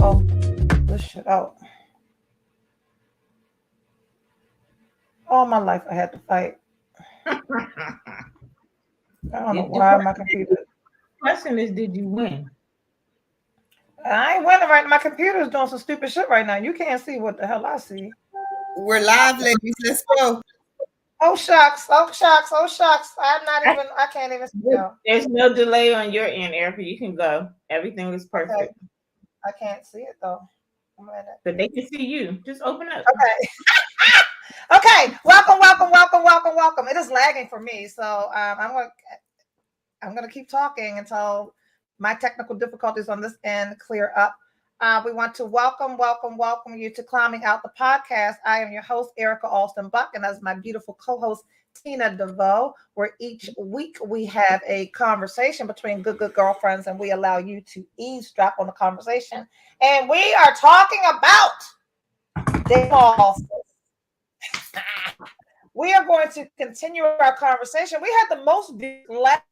This shit out. All my life I had to fight. I don't know why my computer. Question is, did you win? I ain't winning right now. My computer's doing some stupid shit right now. You can't see what the hell I see. We're live, ladies. Let's go. Oh shucks! Oh shucks! Oh shucks! I'm not even. I can't even see y'all. There's no delay on your end, Erica. You can go. Everything is perfect. Okay. I can't see it though. But they can see you. Just open up. Okay. Okay. Welcome. It is lagging for me, so I'm gonna keep talking until my technical difficulties on this end clear up. We want to welcome you to Climbing Out the Podcast. I am your host, Erica Alston Buck, and that's my beautiful co-host, Tina DeVoe, where each week we have a conversation between good girlfriends, and we allow you to eavesdrop on the conversation. And we are talking about divorce. We are going to continue our conversation. We had the most views last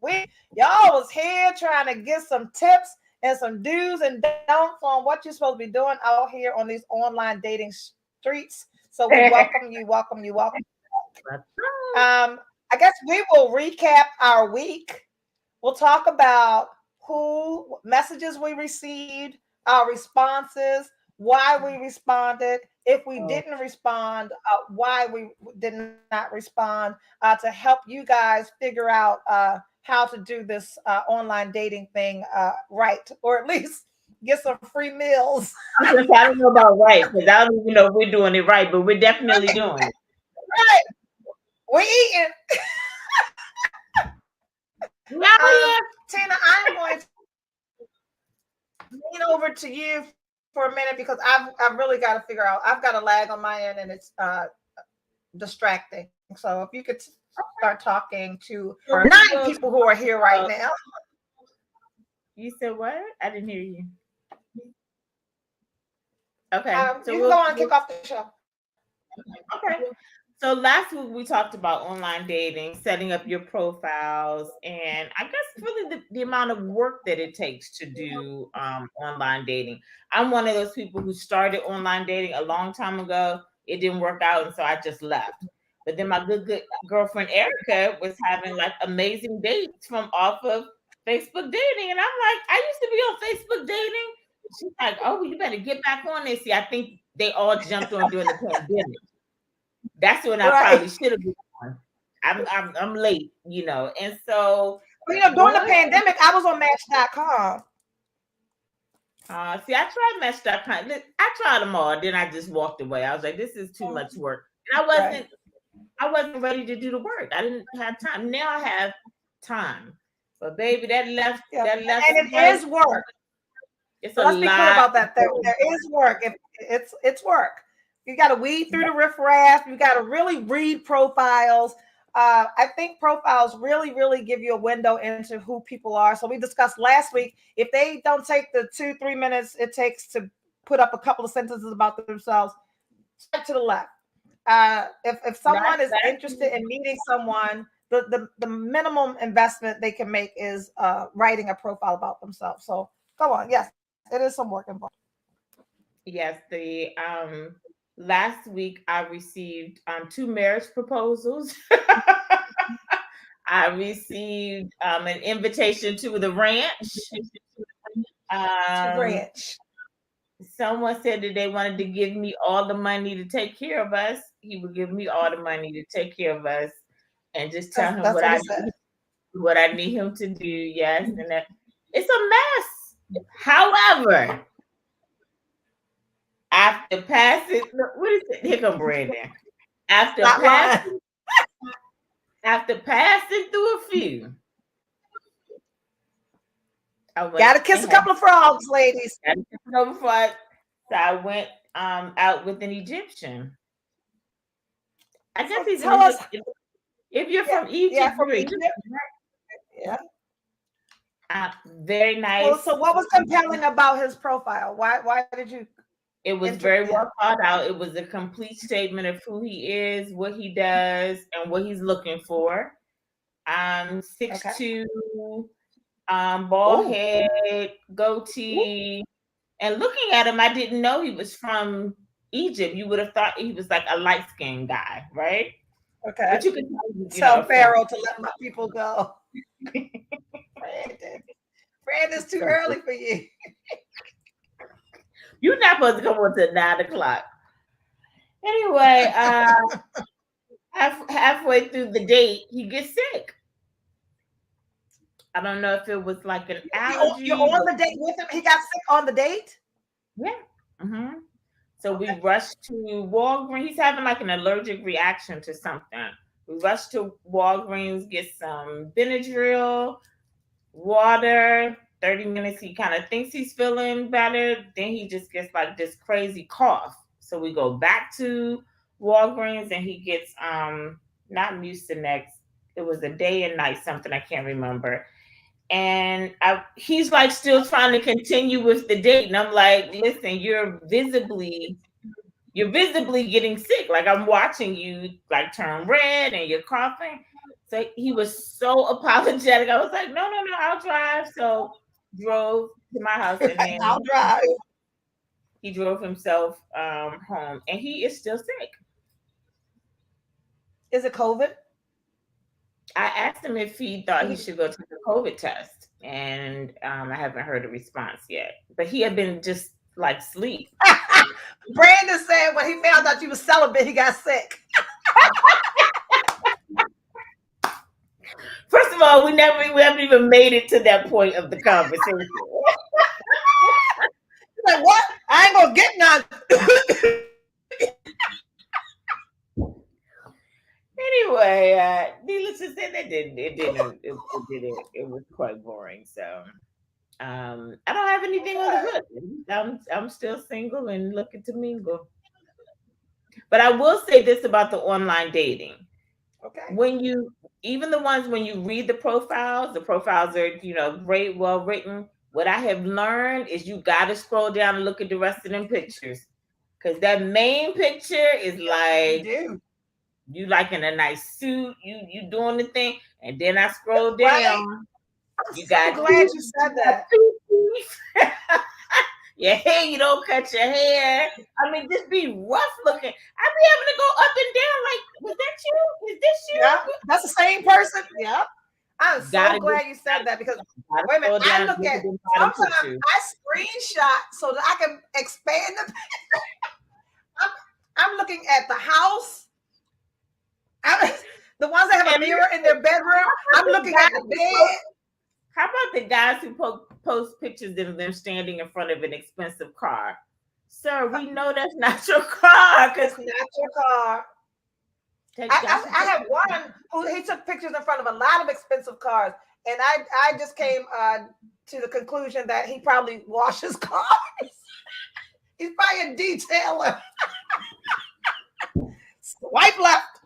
week. Y'all was here trying to get some tips and some do's and don'ts on what you're supposed to be doing out here on these online dating streets. So we welcome you. I guess we will recap our week. We'll talk about who messages we received, our responses, why we responded, if we didn't respond, why we did not respond, to help you guys figure out how to do this online dating thing right, or at least get some free meals. I don't know about right, because I don't even know if we're doing it right, but we're definitely doing it. Right. We're eating. Tina, I'm going to lean over to you for a minute because I've really got to figure out. I've got a lag on my end and it's distracting. So if you could start talking to 9 people who are here right now. You said what? I didn't hear you. Okay. So you can go on and kick off the show. Okay. So last week we talked about online dating, setting up your profiles, and I guess really the amount of work that it takes to do online dating. I'm one of those people who started online dating a long time ago. It didn't work out, and so I just left. But then my good girlfriend Erica was having like amazing dates from off of Facebook dating, and I'm like, I used to be on Facebook dating. She's like, oh, you better get back on this. See, I think they all jumped on during the pandemic. That's when I probably should have been on. I'm late, and so during the pandemic, I was on Match.com. See, I tried Match.com. I tried them all. Then I just walked away. I was like, this is too much work. And I wasn't ready to do the work. I didn't have time. Now I have time. But baby, that left. And it is work. It's so let's be clear about that. There is work. It's work. You got to weed through the riffraff. You got to really read profiles. I think profiles really, really give you a window into who people are. So we discussed last week, if they don't take the 2-3 minutes it takes to put up a couple of sentences about themselves, swipe to the left. If someone is interested in meeting someone, the minimum investment they can make is writing a profile about themselves. So go on. Yes, it is some work involved. Yes, the last week I received 2 marriage proposals. I received an invitation to the ranch. Someone said that they wanted to give me all the money to take care of us. He would give me all the money to take care of us and just tell him what I need him to do. Yes, and that it's a mess. However, after passing, what is it? Here come Brandon. After passing through a few, gotta kiss a couple of frogs, ladies. So I went out with an Egyptian. I guess he's tell us if you're from Egypt. Yeah, from Egypt. Yeah. Very nice. Well, so what was compelling about his profile? Why did you? It was very well thought out. It was a complete statement of who he is, what he does, and what he's looking for. 6'2", bald head, goatee, And looking at him, I didn't know he was from Egypt. You would have thought he was like a light-skinned guy, right? Okay. But you can tell Pharaoh to let my people go. Brandon's too early for you. You're not supposed to come on till 9 o'clock. Anyway, halfway through the date, he gets sick. I don't know if it was like an allergy. You're on the date with him? He got sick on the date? Yeah. Mm-hmm. So we rushed to Walgreens. He's having like an allergic reaction to something. We rushed to Walgreens, get some Benadryl, water. 30 minutes, he kind of thinks he's feeling better. Then he just gets like this crazy cough. So we go back to Walgreens and he gets not Mucinex. It was a day and night something, I can't remember. And he's like still trying to continue with the date. And I'm like, listen, you're visibly getting sick. Like I'm watching you like turn red and you're coughing. So he was so apologetic. I was like, no, I'll drive. So drove to my house and then I'll drive. He drove himself home and he is still sick. Is it COVID? I asked him if he thought he should go to the COVID test, and I haven't heard a response yet. But he had been just like sleep. Brandon said when he found out you was celibate, he got sick. First of all, we haven't even made it to that point of the conversation. Like what? I ain't gonna get none. Anyway, needless to say, it was quite boring. So I don't have anything on the hook. I'm still single and looking to mingle. But I will say this about the online dating. Okay. When you read the profiles are, great, well written. What I have learned is you got to scroll down and look at the rest of them pictures. Because that main picture is like, you like in a nice suit, you doing the thing. And then I scroll down. I'm so glad you said that. Your hair, you don't cut your hair. I mean, just be rough looking. I be having to go up and down like, was that you? Is this you? Yeah, that's the same person. Yeah. I'm so glad you said that because wait a minute, I look at sometimes I screenshot so that I can expand the picture. I'm looking at the house. The ones that have a mirror in their bedroom. I'm looking at the bed. How about the guys who post pictures of them standing in front of an expensive car? Sir, we know that's not your car. It's not your car. I have one who he took pictures in front of a lot of expensive cars, and I just came to the conclusion that he probably washes cars. He's probably a detailer. Swipe left.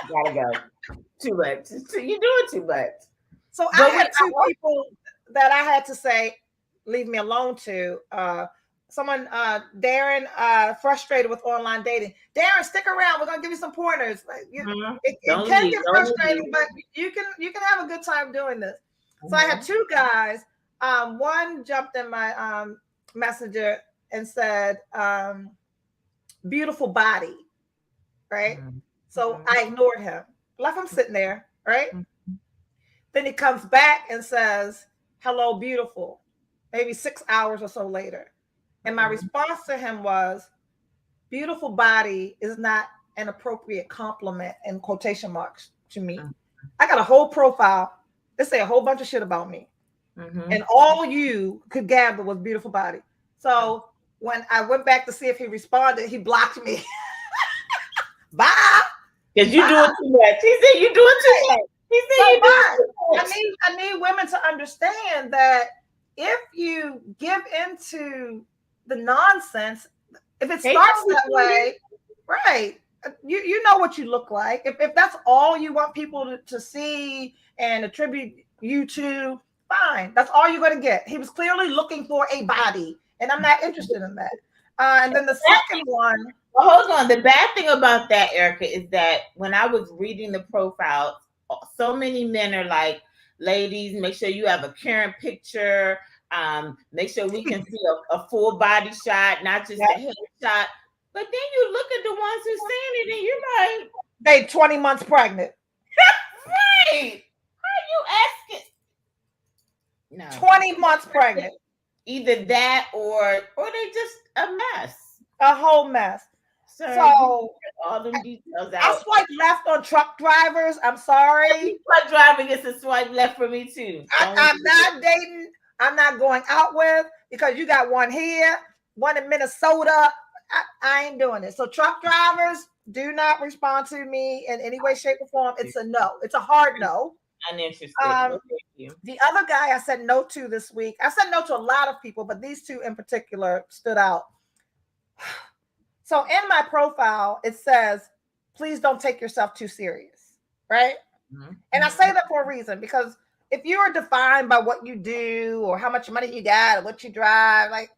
Gotta go. Too much. You're doing too much. So I had two people that I had to say, leave me alone to. Someone, Darren, frustrated with online dating. Darren, stick around. We're gonna give you some pointers. It can get frustrating, but you can have a good time doing this. So I had two guys. One jumped in my messenger and said, "Beautiful body," right? So I ignored him, left him sitting there, right? Then he comes back and says, "Hello, beautiful," maybe 6 hours or so later. And my response to him was, "Beautiful body is not an appropriate compliment," in quotation marks, to me. I got a whole profile. They say a whole bunch of shit about me. And all you could gather was beautiful body. So when I went back to see if he responded, he blocked me. Bye. Because you're doing too much. He said you're doing too much. He said you're doing too much. I need women to understand that if you give into the nonsense, if it starts that way, right? You know what you look like. If that's all you want people to see and attribute you to, fine. That's all you're going to get. He was clearly looking for a body, and I'm not interested in that. And then the second one. Well, hold on. The bad thing about that, Erica, is that when I was reading the profiles, so many men are like, ladies, make sure you have a current picture. Make sure we can see a full body shot, not just a head shot. But then you look at the ones who saying it, and you're like, they 20 months pregnant. Right? How you asking? No, 20 months pregnant. Either that or they just a mess. A whole mess. So all them details out. I swipe left on truck drivers. I'm sorry. Truck driver gets a swipe left for me too. I'm not dating. I'm not going out with because you got one here, one in Minnesota. I ain't doing it. So truck drivers, do not respond to me in any way, shape, or form. It's a no. It's a hard no. Uninterested. The other guy I said no to this week. I said no to a lot of people, but these two in particular stood out. So in my profile, it says, please don't take yourself too serious, right? Mm-hmm. And I say that for a reason, because if you are defined by what you do or how much money you got or what you drive, like,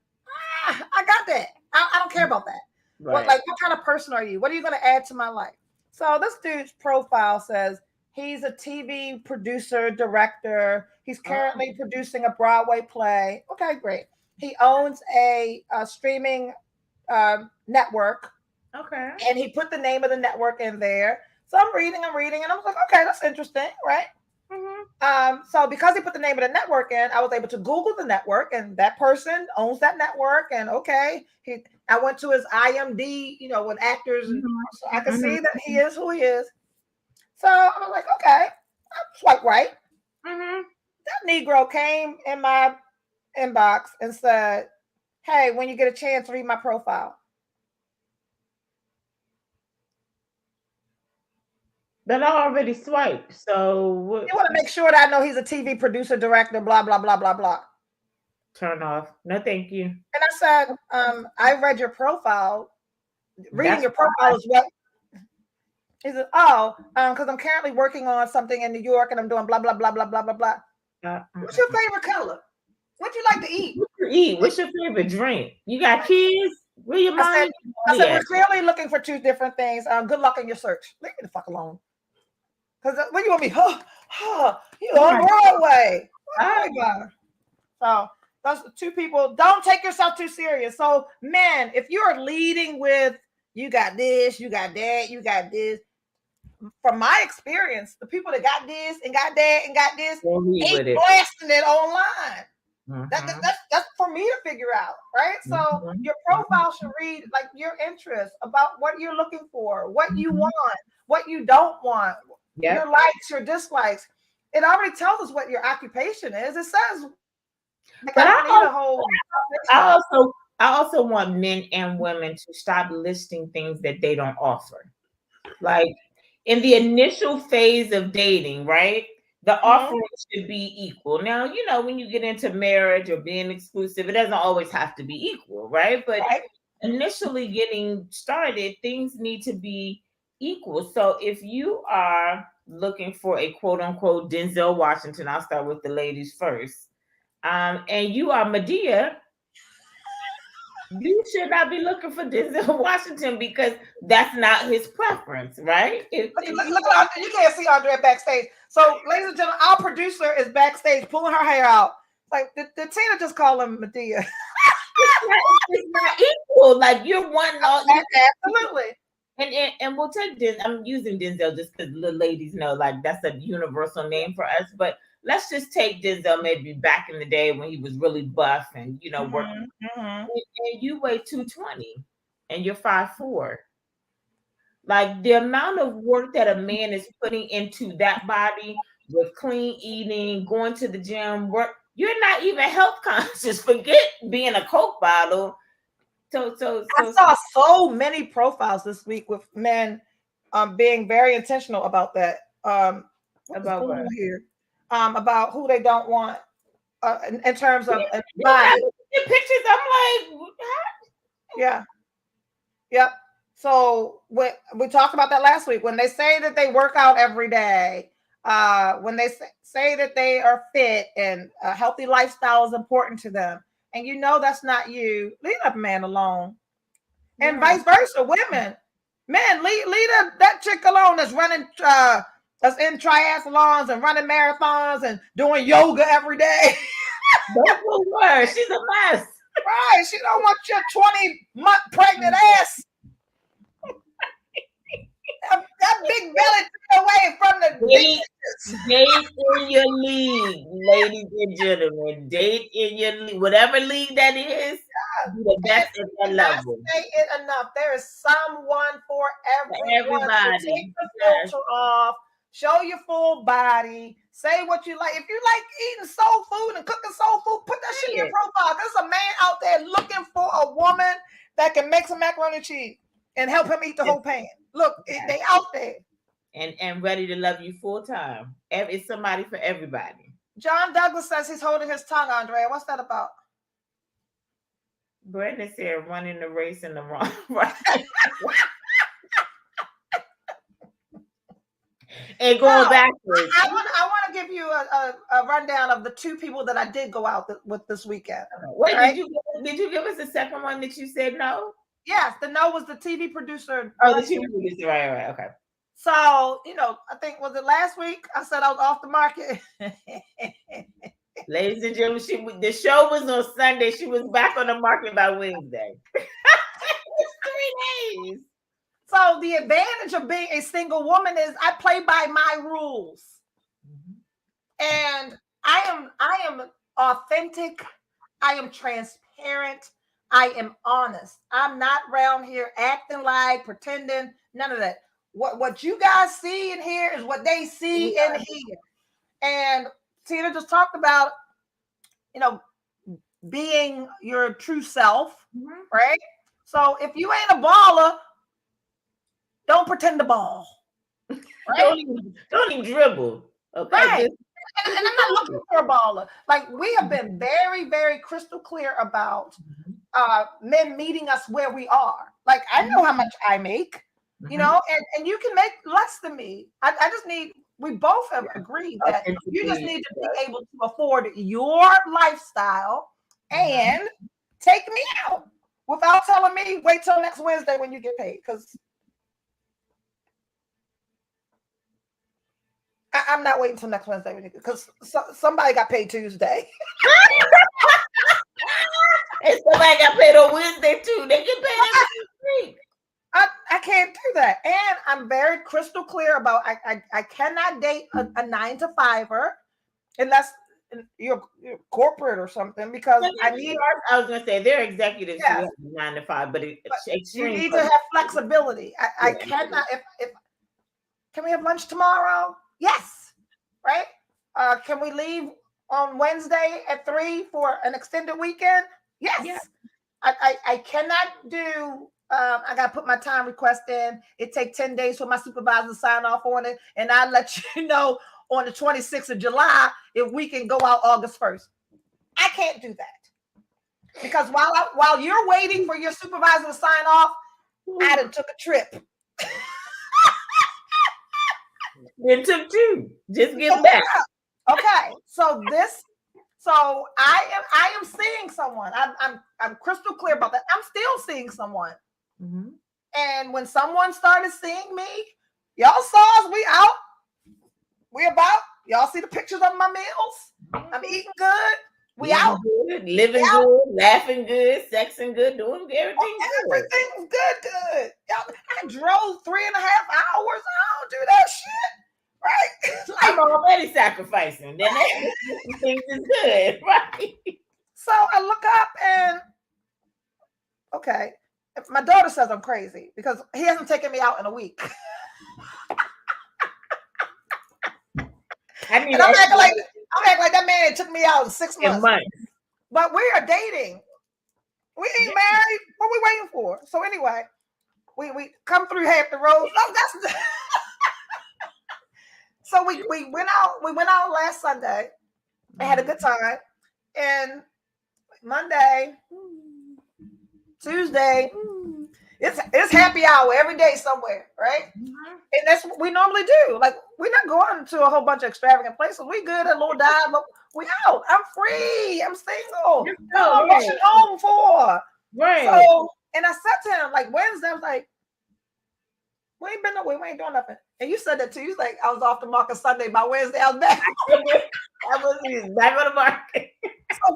I got that. I don't care about that. Right. What kind of person are you? What are you going to add to my life? So this dude's profile says he's a TV producer, director. He's currently producing a Broadway play. Okay, great. He owns a streaming network. Okay. And he put the name of the network in there. So I'm reading, and I was like, okay, that's interesting, right? Mm-hmm. So because he put the name of the network in, I was able to Google the network, and that person owns that network. And okay, I went to his IMDb, with actors, and so I could see that he is who he is. So I was like, okay, I swipe right. Mm-hmm. That Negro came in my inbox and said, hey, when you get a chance, read my profile. That I already swiped. So you want to make sure that I know he's a TV producer, director, blah, blah, blah, blah, blah. Turn off. No, thank you. And I said, I read your profile. Reading your profile is what? He said, because I'm currently working on something in New York and I'm doing blah, blah, blah, blah, blah, blah, blah. What's your favorite color? What do you like to eat? What's your favorite drink? You got kids? Where your money? I said, we're clearly looking for two different things. Good luck in your search. Leave me the fuck alone. Because when you want me, you on Broadway. So those two people, don't take yourself too serious. So men, if you are leading with, you got this, you got that, you got this. From my experience, the people that got this and got that and got this ain't blasting it online. Mm-hmm. That's for me to figure out, right? So your profile should read like your interests, about what you're looking for, what you want, what you don't want, your likes, your dislikes. It already tells us what your occupation is. It says, like, but I also want men and women to stop listing things that they don't offer. Like in the initial phase of dating, right? The offering should be equal. Now, when you get into marriage or being exclusive, it doesn't always have to be equal, right? But initially getting started, things need to be equal. So if you are looking for a quote unquote Denzel Washington, I'll start with the ladies first. And you are Madea, you should not be looking for Denzel Washington because that's not his preference, right? Look, you can't see Andrea backstage. So, ladies and gentlemen, our producer is backstage pulling her hair out. Like, did Tina just call him Madea? It's not equal. Like, you're one. Absolutely. And we'll take Denzel. I'm using Denzel just because the ladies know, like, that's a universal name for us. But let's just take Denzel maybe back in the day when he was really buff and, working. And you weigh 220 and you're 5'4". Like the amount of work that a man is putting into that body with clean eating, going to the gym, work, you're not even health conscious. Forget being a Coke bottle. So I saw so many profiles this week with men being very intentional about that. About what? Here. About who they don't want in terms of body. Pictures, I'm like, yeah. Yep. So we talked about that last week. When they say that they work out every day, when they say that they are fit and a healthy lifestyle is important to them, and that's not you, leave that man alone. And vice versa, women, men, leave that chick alone that's running, that's in triathlons and running marathons and doing yoga every day. Don't fool her. She's a mess. Right. She don't want your 20-month pregnant ass. That big belly away from the Date, bitches. date in your league, ladies and gentlemen. Date in your league. Whatever league that is, be the best at that level. Say it enough. There is someone for everyone. So everybody. take the filter off. Show your full body. Say what you like. If you like eating soul food and cooking soul food, put that shit in your profile. There's a man out there looking for a woman that can make some macaroni and cheese and help him eat the whole pan. Look, they out there. And ready to love you full time. It's somebody for everybody. John Douglas says he's holding his tongue, Andrea. What's that about? Brenda said running the race in the wrong right. And going backwards. I want to give you a rundown of the two people that I did go out with this weekend. Wait, right? did you give us the second one that you said no? Yes, the no was the TV producer. Oh, the TV producer, right, okay. So, I think, was it last week? I said I was off the market. Ladies and gentlemen, the show was on Sunday. She was back on the market by Wednesday. It's 3 days. So the advantage of being a single woman is I play by my rules. And I am authentic. I am transparent. I am honest. I'm not around here acting like, pretending, none of that. What you guys see and hear is what they see and hear. And Tina just talked about, being your true self, right? So if you ain't a baller, don't pretend to ball. Right? Don't even dribble. Okay. Right. And I'm not looking for a baller. Like, we have been very, very crystal clear about men meeting us where we are. Like, I know how much I make, and you can make less than me. I just need, we both have agreed that you just need to be able to afford your lifestyle and take me out without telling me, wait till next Wednesday when you get paid. Because I'm not waiting till next Wednesday because somebody got paid Tuesday. And somebody got paid on Wednesday too. They get paid every week. I can't do that. And I'm very crystal clear about I cannot date a 9-to-5er unless you're corporate or something, because I was going to say they're executives who have 9-to-5, but you need to have flexibility. I cannot. If can we have lunch tomorrow? Yes. Right? Can we leave on Wednesday at 3 for an extended weekend? Yes. Yeah. I cannot do, I got to put my time request in. It takes 10 days for my supervisor to sign off on it. And I'll let you know on the 26th of July if we can go out August 1st. I can't do that. Because while you're waiting for your supervisor to sign off, I done took a trip. It took 2. Just get back. Okay. So I am seeing someone. I'm crystal clear about that. I'm still seeing someone. Mm-hmm. And when someone started seeing me, y'all saw us. We out. We about. Y'all see the pictures of my meals. I'm eating good. We out. Good, living good, laughing good, sexing good, doing everything good. Everything's good. Y'all, I drove 3.5 hours. I don't do that shit. Right? Like, I'm already sacrificing. Then things is good, right? So I look up and okay. My daughter says I'm crazy because he hasn't taken me out in a week. I mean, I'm acting like that man took me out in 6 months. But we are dating. We ain't married. What are we waiting for? So anyway, we come through half the road. No, that's so we went out last Sunday. I had a good time. And Monday, Tuesday, it's happy hour every day somewhere, right? Mm-hmm. And that's what we normally do. Like, we're not going to a whole bunch of extravagant places. We good at a little dive, but we out. I'm free. I'm single. What am I rushing home for? Right. So, and I said to him, like, Wednesday, I was like, we ain't been nowhere. We ain't doing nothing. And you said that too. You was like, I was off the market Sunday. By Wednesday, I was back. I was back on the market. So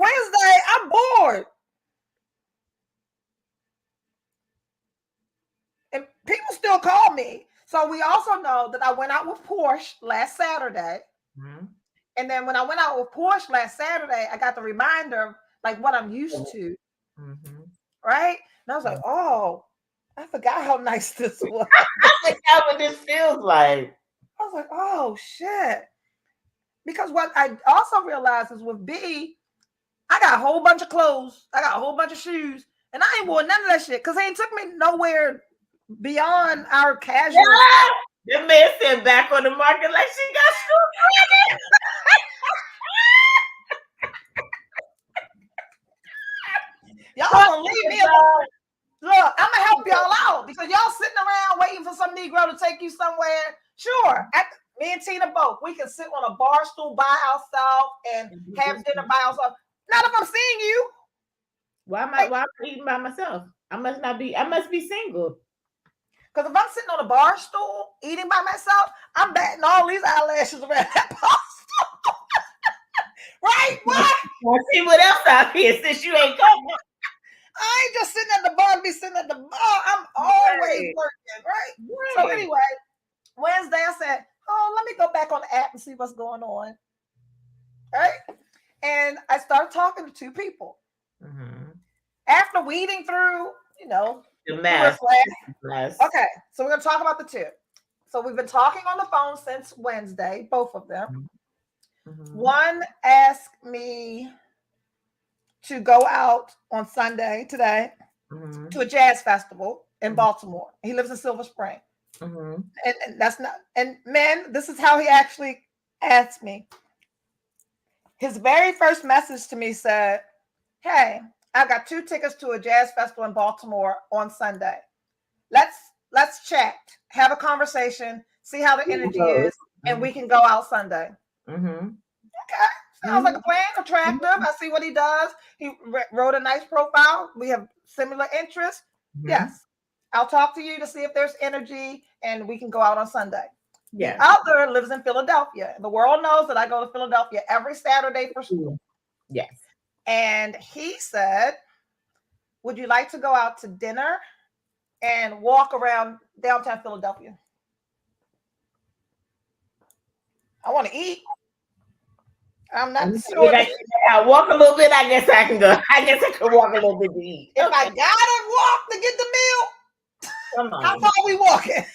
So we also know that I went out with Porsche last Saturday. Mhm. And then when I went out with Porsche last Saturday, I got the reminder of like what I'm used to. Mhm. Right. And I was like, oh, I forgot how nice this was. That's what this feels like. I was like, oh shit. Because what I also realized is with B, I got a whole bunch of clothes, I got a whole bunch of shoes, and I ain't wore none of that shit because they ain't took me nowhere beyond our casual. Yeah. The man said back on the market like she got shoes. Y'all gonna leave me alone. Look, I'm gonna help y'all out because y'all sitting around waiting for some Negro to take you somewhere. Sure, me and Tina both, we can sit on a bar stool by ourselves and have dinner by ourselves. Not if I'm seeing you. Why am I eating by myself? I must be single. Because if I'm sitting on a bar stool eating by myself, I'm batting all these eyelashes around that bar stool. Right? What? Let's see what else out here since you ain't coming. I ain't just sitting at the bar, be sitting at the bar. I'm always working, right? So anyway, Wednesday I said, oh, let me go back on the app and see what's going on. Right? And I started talking to two people. Mm-hmm. After weeding through, the mess. Okay, so we're going to talk about the two. So we've been talking on the phone since Wednesday, both of them. Mm-hmm. One asked me to go out on Sunday today to a jazz festival in Baltimore. He lives in Silver Spring. Mm-hmm. And that's not, and man, this is how he actually asked me. His very first message to me said, hey, I've got 2 tickets to a jazz festival in Baltimore on Sunday. Let's chat, have a conversation, see how the energy is, and we can go out Sunday. Mm-hmm. Okay, sounds like a plan, attractive. I see what he does. He wrote a nice profile. We have similar interests. Mm-hmm. Yes, I'll talk to you to see if there's energy, and we can go out on Sunday. Yeah. The other lives in Philadelphia. The world knows that I go to Philadelphia every Saturday for school. Yes. And he said, would you like to go out to dinner and walk around downtown Philadelphia? I want to eat. I'm not sure. I walk a little bit. I guess I can go. I guess I can walk a little bit to eat. If I gotta walk to get the meal, how far are we walking?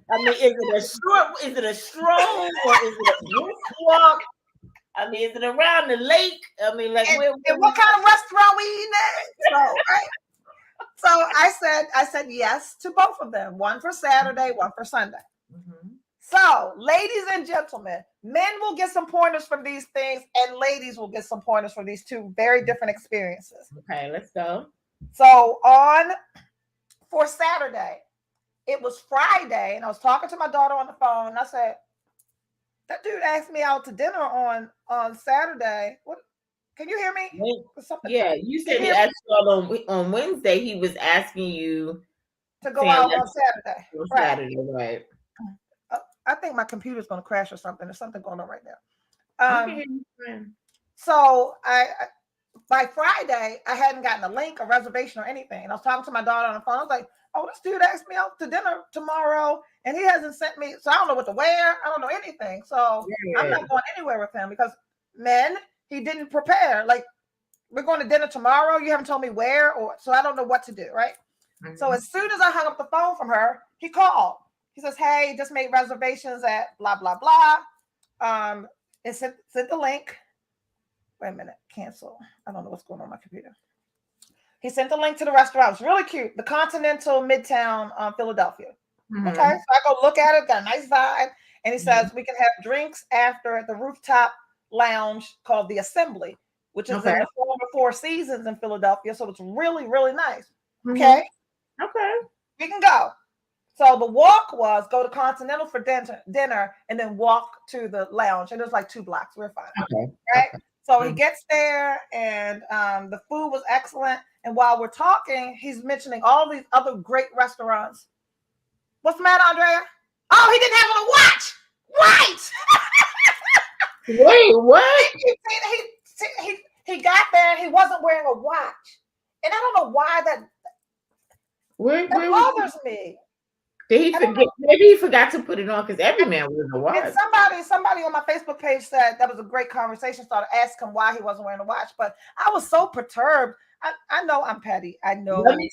I mean, is it a stroll or is it a brisk walk? I mean, is it around the lake? I mean, like, and what kind of restaurant we eating at? So, right? So I said yes to both of them. One for Saturday, one for Sunday. Mm-hmm. So, ladies and gentlemen, men will get some pointers from these things, and ladies will get some pointers from these two very different experiences. Okay, let's go. So, for Saturday, it was Friday, and I was talking to my daughter on the phone, and I said, that dude asked me out to dinner on Saturday. What? Can you hear me? Yeah, you said he asked you on Wednesday. He was asking you to go out on Saturday. Saturday, right? I think my computer's going to crash or something. There's something going on right now. So by Friday, I hadn't gotten a link, a reservation, or anything. And I was talking to my daughter on the phone. I was like, oh, this dude asked me out to dinner tomorrow, and he hasn't sent me. So I don't know what to wear. I don't know anything. So I'm not going anywhere with him because, men, he didn't prepare. Like, we're going to dinner tomorrow. You haven't told me where, so I don't know what to do, right? Mm-hmm. So as soon as I hung up the phone from her, he called. He says, hey, just made reservations at blah, blah, blah. And sent the link. Wait a minute, cancel. I don't know what's going on my computer. He sent the link to the restaurant. It was really cute. The Continental Midtown, Philadelphia. Mm-hmm. Okay, so I go look at it, got a nice vibe. And he says, we can have drinks after at the rooftop lounge called The Assembly, which is in the former Four Seasons in Philadelphia. So it's really, really nice. Mm-hmm. Okay, we can go. So the walk was go to Continental for dinner and then walk to the lounge. And it was like 2 blocks. We're fine. Okay. Right? Okay. So he gets there and the food was excellent. And while we're talking, he's mentioning all these other great restaurants. What's the matter, Andrea? Oh, he didn't have on a watch. Right. Wait, what? He got there and he wasn't wearing a watch. And I don't know why that bothers me. Did he forget? Maybe he forgot to put it on because every man was a watch. And somebody on my Facebook page said that was a great conversation. Started asking why he wasn't wearing a watch, but I was so perturbed. I know I'm petty. I know. Let me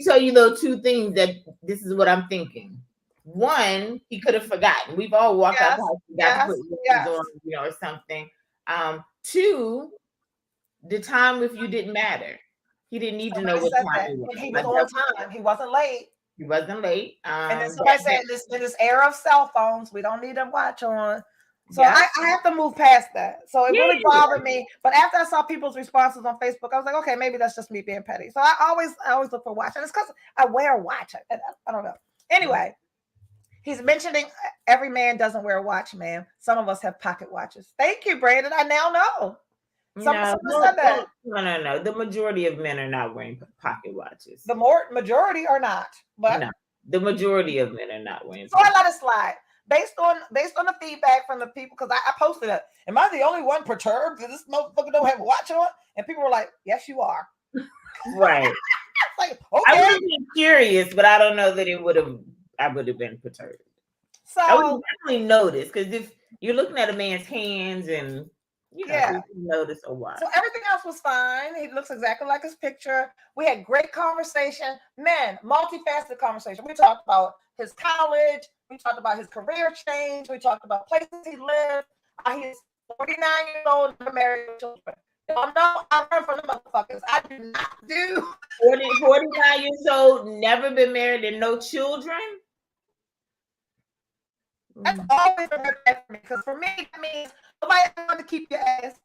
tell you those two things that this is what I'm thinking. One, he could have forgotten. We've all walked out the house, forgot to put on, or something. Two, the time with you didn't matter. He didn't need to know what time it was. He was on time. He wasn't late. He wasn't late. And then somebody said, in this era of cell phones, we don't need a watch on. So I have to move past that. So it really bothered me. But after I saw people's responses on Facebook, I was like, okay, maybe that's just me being petty. So I always look for a watch. And it's because I wear a watch. I don't know. Anyway, he's mentioning every man doesn't wear a watch, ma'am. Some of us have pocket watches. Thank you, Brandon. I now know. Someone said that. No. The majority of men are not wearing pocket watches. The majority are not, but no, the majority of men are not wearing. So I let it slide based on the feedback from the people, because I posted it. Am I the only one perturbed that this motherfucker don't have a watch on? And people were like, "Yes, you are." Right. Like, okay. I would have been curious, but I don't know that I would have been perturbed. So I would definitely notice, because if you're looking at a man's hands and you notice a watch. So everything else was fine. He looks exactly like his picture. We had great conversation. Man, multifaceted conversation. We talked about his college. We talked about his career change. We talked about places he lived. He's 49 years old, never married with children. Y'all know I learned from the motherfuckers. I do not do 49 years old, never been married and no children. That's always a red flag for me, because for me that means nobody ever want to keep your ass,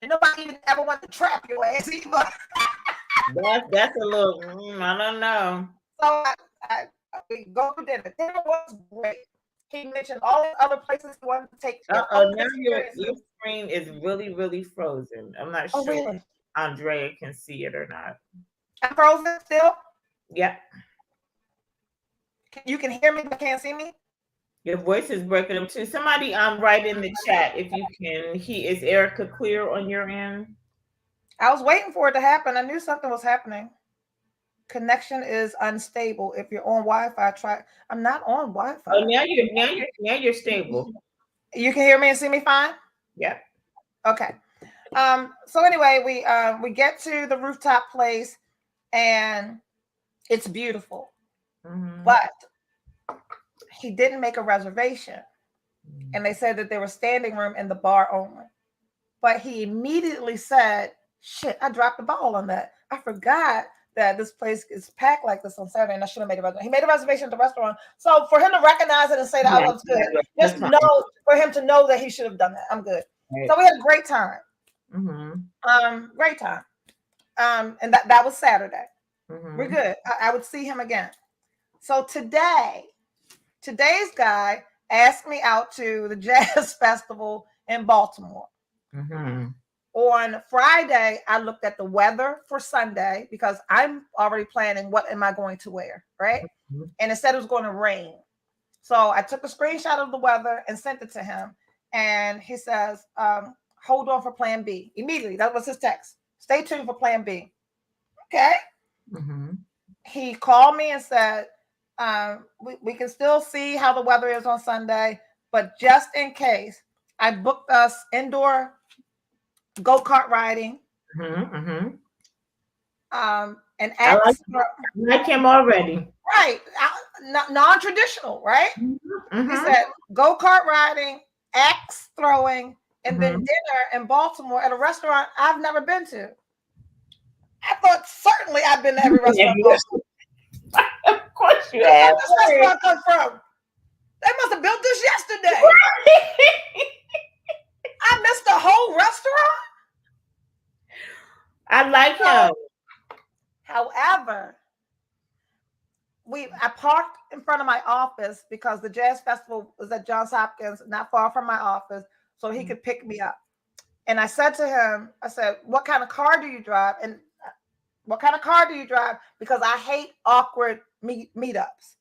and nobody even ever want to trap your ass either. That's a little, I don't know. So we go to dinner. Dinner was great. He mentioned all the other places he wanted to take. Now your screen is really, really frozen. I'm not sure if Andrea can see it or not. I'm frozen still? Yeah. You can hear me but can't see me? Your voice is breaking up too. Somebody write in the chat if you can. Is Erica clear on your end? I was waiting for it to happen. I knew something was happening. Connection is unstable. If you're on Wi-Fi, I'm not on Wi-Fi. Oh, now you're stable. You can hear me and see me fine? Yeah. Okay. So anyway, we get to the rooftop place and it's beautiful. Mm-hmm. But he didn't make a reservation. And they said that there was standing room in the bar only. But he immediately said, shit, I dropped the ball on that. I forgot that this place is packed like this on Saturday, and I should have made a reservation. He made a reservation at the restaurant. So for him to recognize it and say that I was good, just know for him to know that he should have done that. I'm good. Right. So we had a great time. Mm-hmm. Great time. And that was Saturday. Mm-hmm. We're good. I would see him again. So today's guy asked me out to the Jazz Festival in Baltimore. Mm-hmm. On Friday, I looked at the weather for Sunday because I'm already planning what am I going to wear, right? Mm-hmm. And it said it was going to rain. So I took a screenshot of the weather and sent it to him. And he says, hold on for plan B. Immediately, that was his text. Stay tuned for plan B. Okay. Mm-hmm. He called me and said, we can still see how the weather is on Sunday, but just in case, I booked us indoor go-kart riding. Mm-hmm. And I like him already. Right. Non-traditional, right? Mm-hmm. He said go-kart riding, axe throwing, and then dinner in Baltimore at a restaurant I've never been to. I thought certainly I've been to every restaurant. Of course you have. Where does this restaurant come from? They must have built this yesterday. I missed the whole restaurant. I like him. However, I parked in front of my office because the Jazz Festival was at Johns Hopkins, not far from my office, so he could pick me up. And I said to him, what kind of car do you drive? And what kind of car do you drive? Because I hate awkward meetups,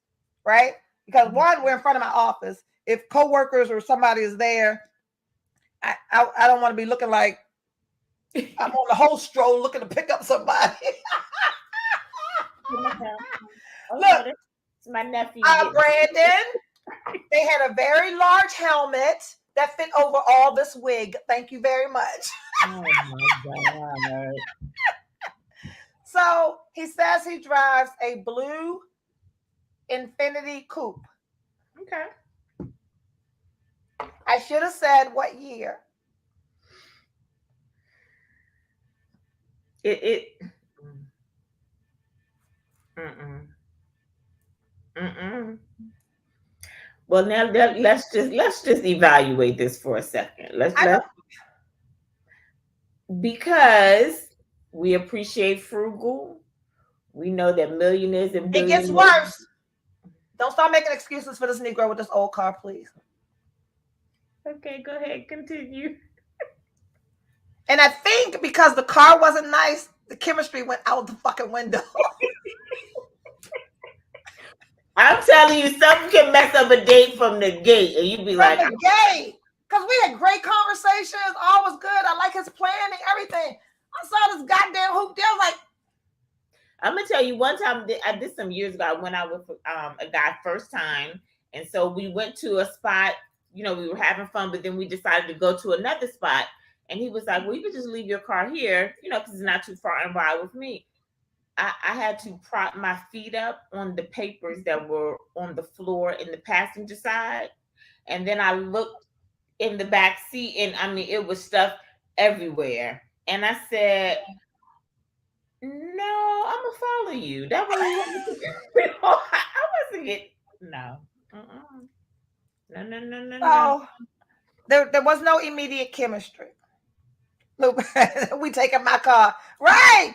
right? Because one, we're in front of my office. If coworkers or somebody is there, I don't want to be looking like I'm on the whole stroll looking to pick up somebody. Look, It's my nephew. Brandon, they had a very large helmet that fit over all this wig. Thank you very much. Oh my God. So he says he drives a blue Infinity Coupe. Okay. I should have said what year. It. Well, now let's just evaluate this for a second. Let's because we appreciate frugal. We know that millionaires and billionaires. It gets worse. Don't start making excuses for this Negro with this old car, please. Okay, go ahead, continue. And I think because the car wasn't nice, the chemistry went out the fucking window. I'm telling you, something can mess up a date from the gate, and you'd be like, from the gate. Because we had great conversations, all was good. I like his planning, everything. I saw this goddamn hoop there. I was like, I'm gonna tell you, one time I did some years ago. I went out with a guy first time, and so we went to a spot. You know, we were having fun, but then we decided to go to another spot. And he was like, "Well, you could just leave your car here, you know, because it's not too far and ride with me." I had to prop my feet up on the papers that were on the floor in the passenger side, and then I looked in the back seat, and I mean, it was stuff everywhere. And I said, "No, I'm gonna follow you." That was I wasn't getting no. No. oh, there was no immediate chemistry. We taking my car, right?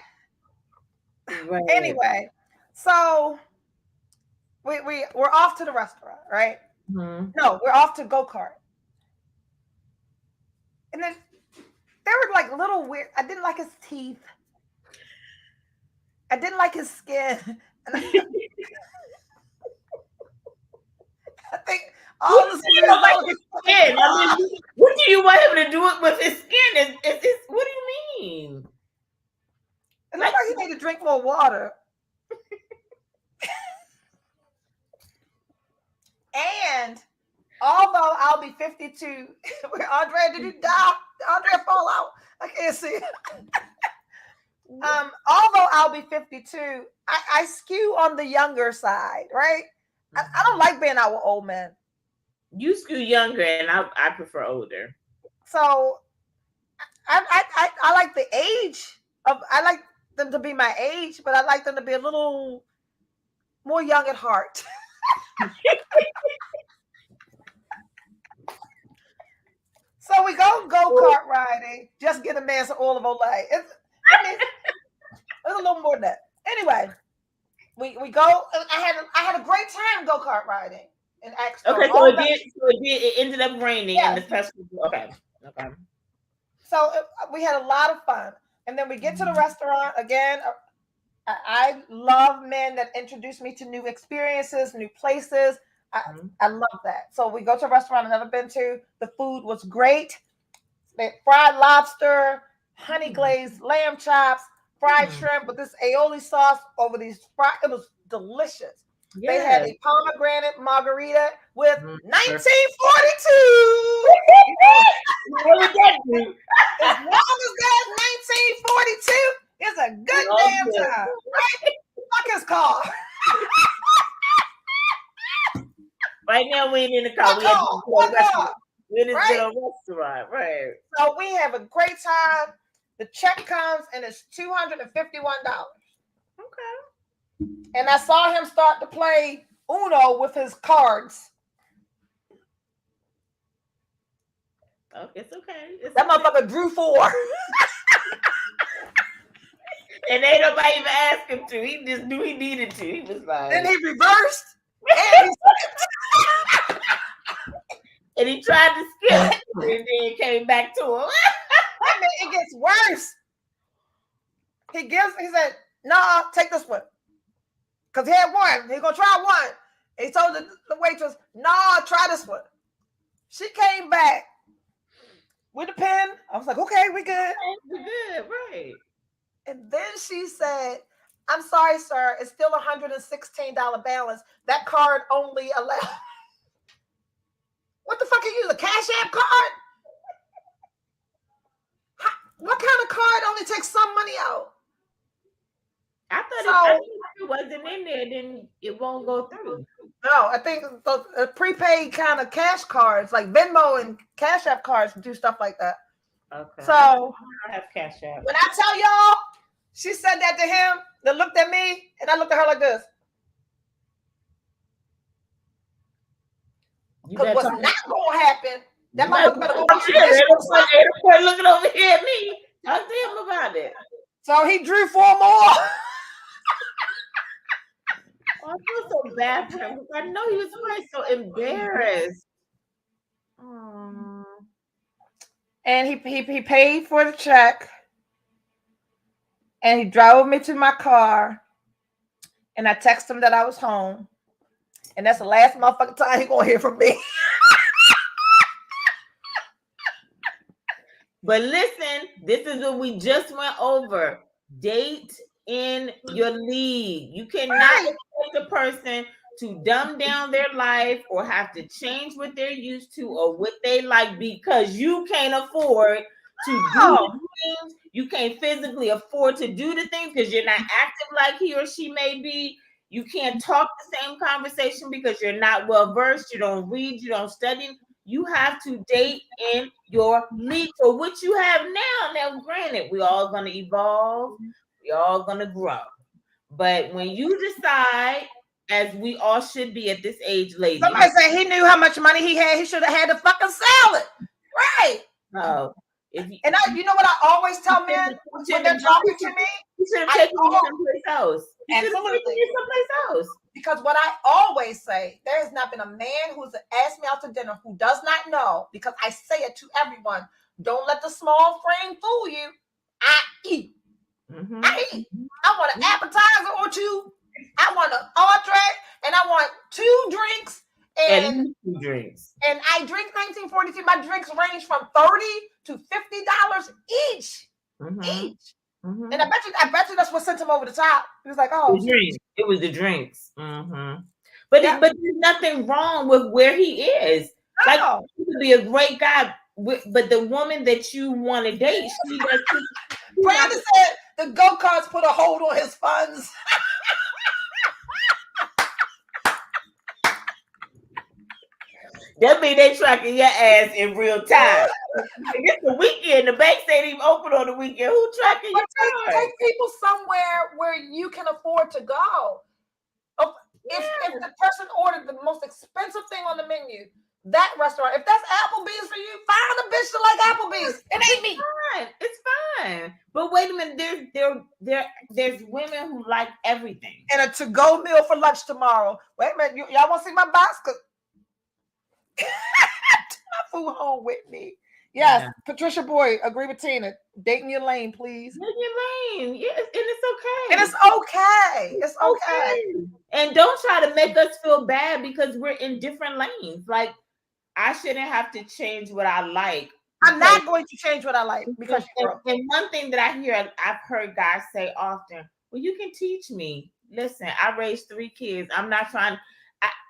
Anyway, so we're off to the restaurant, right? Mm-hmm. No, we're off to go-kart. And then there were like little weird. I didn't like his teeth. I didn't like his skin. And I think all this skin. I mean, what do you want him to do it with his skin? What do you mean? It looks like he need to drink more water. And although I'll be 52, Andrea, did you die? Andrea fall out. I can't see it. Although I'll be 52, I skew on the younger side, right? I don't like being out with old men. You skew younger, and I prefer older. So I like the age of. I like them to be my age, but I like them to be a little more young at heart. So we go-kart riding. Just get a man some olive oil. It's a little more than that. Anyway, we go. I had a great time go-kart riding in Axstone. Okay, so it ended up raining in the festival. Okay. So we had a lot of fun, and then we get to the restaurant again. I love men that introduce me to new experiences, new places. I love that. So we go to a restaurant I've never been to. The food was great. They had fried lobster, honey glazed lamb chops, fried shrimp with this aioli sauce over these fried. It was delicious. Yes. They had a pomegranate margarita with 1942. What would that do? As long as there's 1942, it's a good damn time. Right? Fuck his car. Right now, we ain't in the car. We're in this little restaurant, right? So we have a great time. The check comes and it's $251. Okay. And I saw him start to play Uno with his cards. Oh, it's okay. That motherfucker drew 4. And ain't nobody even asked him to. He just knew he needed to. He was like. Then he reversed. And he tried to skip and then it came back to him. I mean, it gets worse. He said, "Nah, take this one." Because he had one. He's going to try one. And he told the waitress, "Nah, try this one." She came back with a pen. I was like, "Okay, we good." We're good, right. And then she said, I'm sorry, sir. It's still $116 balance. That card only allows. What the fuck are you? A Cash App card? What kind of card only takes some money out? I thought if it wasn't in there, then it won't go through. No, I think the prepaid kind of cash cards, like Venmo and Cash App cards, do stuff like that. Okay. So I have Cash App. when I tell y'all, she said that to him, they looked at me, and I looked at her like this. Because what's not going to happen, that motherfucker better go watch it. Looking over here at me. Talk to him about it. So he drew 4 more. Oh, I feel so bad for him because I know he was probably so embarrassed. And he paid for the check, and he drove me to my car, and I texted him that I was home, and that's the last motherfucking time he gonna hear from me. But listen, this is what we just went over. Date in your league. You cannot expect a person to dumb down their life or have to change what they're used to or what they like because you can't afford to do the things. You can't physically afford to do the things because you're not active like he or she may be. You can't talk the same conversation because you're not well versed. You don't read. You don't study. You have to date in your league for what you have now. Now, granted, we all going to evolve. We all going to grow. But when you decide, as we all should be at this age, ladies. Somebody said he knew how much money he had. He should have had to fucking sell it. Right. Oh. And you know what I always tell men when they're talking to me? You should have taken me someplace else. Absolutely. Someplace else. Because what I always say, there has not been a man who's asked me out to dinner who does not know, because I say it to everyone, don't let the small frame fool you. I eat. Mm-hmm. I eat. I want an appetizer or 2. I want an entree, and I want 2 drinks. And 2 drinks. And I drink 1942. My drinks range from $30 to $50 each. Mm-hmm. Each. Mm-hmm. And I bet you that's what sent him over the top. He was like, "Oh, it was the drinks." Mm-hmm. But there's nothing wrong with where he is. No. Like, he could be a great guy, but the woman that you want to date, she doesn't. Brandon said the go-karts put a hold on his funds. That mean they tracking your ass in real time. It's the weekend. The banks ain't even open on the weekend. Who tracking your time? Take people somewhere where you can afford to go. If the person ordered the most expensive thing on the menu, that restaurant, if that's Applebee's for you, find a bitch that like Applebee's. It ain't me. It's fine. But wait a minute, there's women who like everything. And a to-go meal for lunch tomorrow. Wait a minute, y'all want to see my box? My food home with me. Yes, yeah. Patricia Boyd, agree with Tina. Date in your lane, please. Date in your lane. Yes, and it's okay. And it's okay. It's okay. And don't try to make us feel bad because we're in different lanes. Like, I shouldn't have to change what I like. I'm not going to change what I like because and one thing that I've heard guys say often, well, you can teach me. Listen, I raised 3 kids. I'm not trying.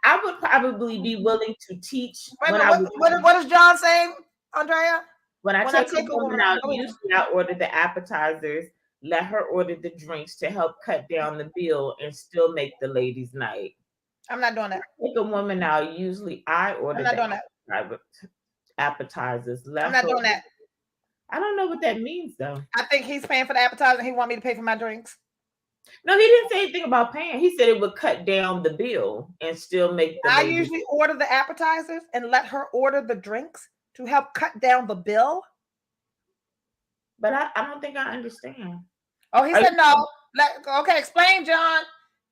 I would probably be willing to teach. What is John saying, Andrea? When I take a woman out, usually I order the appetizers, let her order the drinks to help cut down the bill and still make the ladies' night. I'm not doing that. Take a woman out, usually I order the appetizers. I'm not doing that. I don't know what that means, though. I think he's paying for the appetizer and he want me to pay for my drinks. No, he didn't say anything about paying. He said it would cut down the bill and still make the I usually order the appetizers and let her order the drinks to help cut down the bill. But I don't think I understand. Oh, he said no. Okay, explain, John.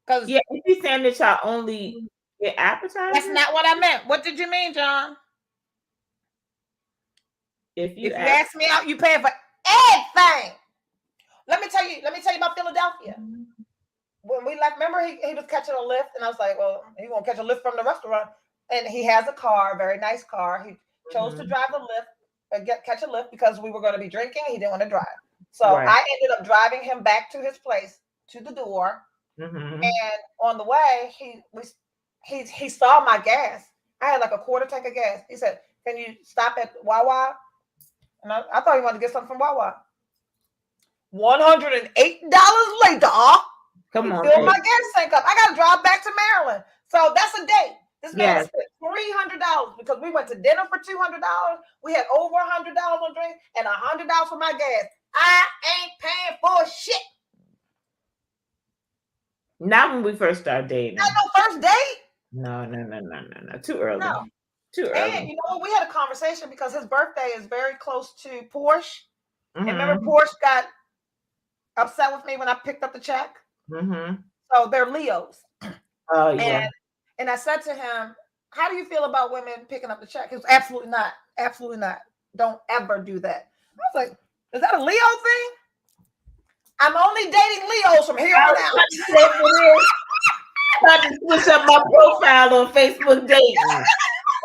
Because he's saying that y'all only get appetizers. That's not what I meant. What did you mean, John? If you ask me out, you pay for everything. Let me tell you about Philadelphia. When we left, remember he was catching a lift, and I was like, well, he won't catch a lift from the restaurant. And he has a car, a very nice car. He chose to drive the lift, catch a lift because we were going to be drinking. He didn't want to drive. So I ended up driving him back to his place to the door, Mhm. and on the way, he saw my gas. I had like a quarter tank of gas. He said, "Can you stop at Wawa?" And I thought he wanted to get something from Wawa. $108 later, Come he on, filled my babe. gas tank up. I got to drive back to Maryland. So that's a date. This man Yes. spent $300 because we went to dinner for $200. We had over $100 on drink and $100 for my gas. I ain't paying for shit. Not when we first started dating. Not no first date. No. Too early. No. Too early. And you know what? We had a conversation because his birthday is very close to Porsche. Mhm. And remember, Porsche got upset with me when I picked up the check. Mhm. So they're Leos. Oh yeah. And I said to him, "How do you feel about women picking up the check?" He was absolutely not. Absolutely not. Don't ever do that. I was like, "Is that a Leo thing?" I'm only dating Leos from here on out. I'm about to switch up my profile on Facebook dating.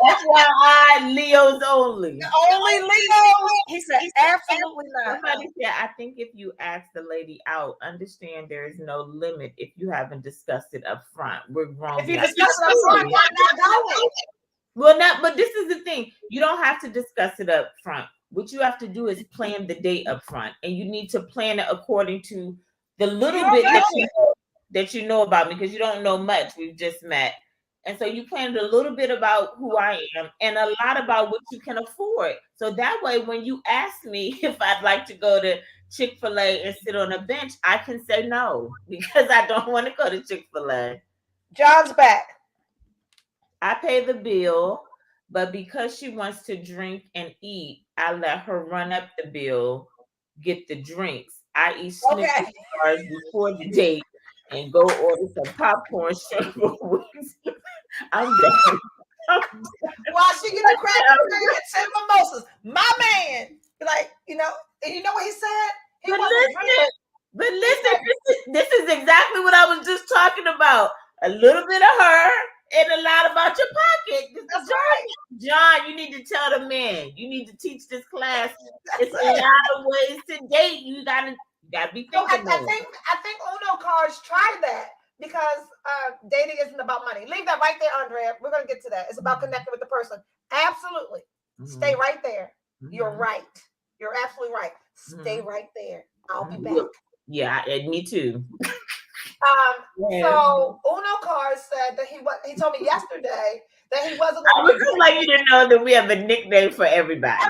FYI, Leos only. Only Leos. He said, absolutely not. Somebody said, I think if you ask the lady out, understand there is no limit if you haven't discussed it up front. We're grown. If you discuss it up front, why not going? Well, not, but this is the thing. You don't have to discuss it up front. What you have to do is plan the date up front, and you need to plan it according to the little bit that you know about me, because you don't know much. We've just met. And so you planned a little bit about who I am and a lot about what you can afford. So that way, when you ask me if I'd like to go to Chick-fil-A and sit on a bench, I can say no, because I don't want to go to Chick-fil-A. John's back. I pay the bill, but because she wants to drink and eat, I let her run up the bill, get the drinks. I eat Snickers bars before the date and go order some popcorn, shrimp wings. I'm done. While she get the crack and 10 mimosas. My man, like, you know what he said? He But listen, this is exactly what I was just talking about. A little bit of her and a lot about your pocket. That's right. John, you need to tell the men. You need to teach this class. It's a lot of ways to date. You gotta be thinking. I think Uno cards try that because dating isn't about money. Leave that right there, Andrea. We're gonna get to that. It's about connecting with the person. Absolutely. Mm-hmm. Stay right there. Mm-hmm. You're right. You're absolutely right. Stay right there. I'll be back. Yeah, me too. So Uno Card said that he told me yesterday that he wasn't. I would just like you to know that we have a nickname for everybody.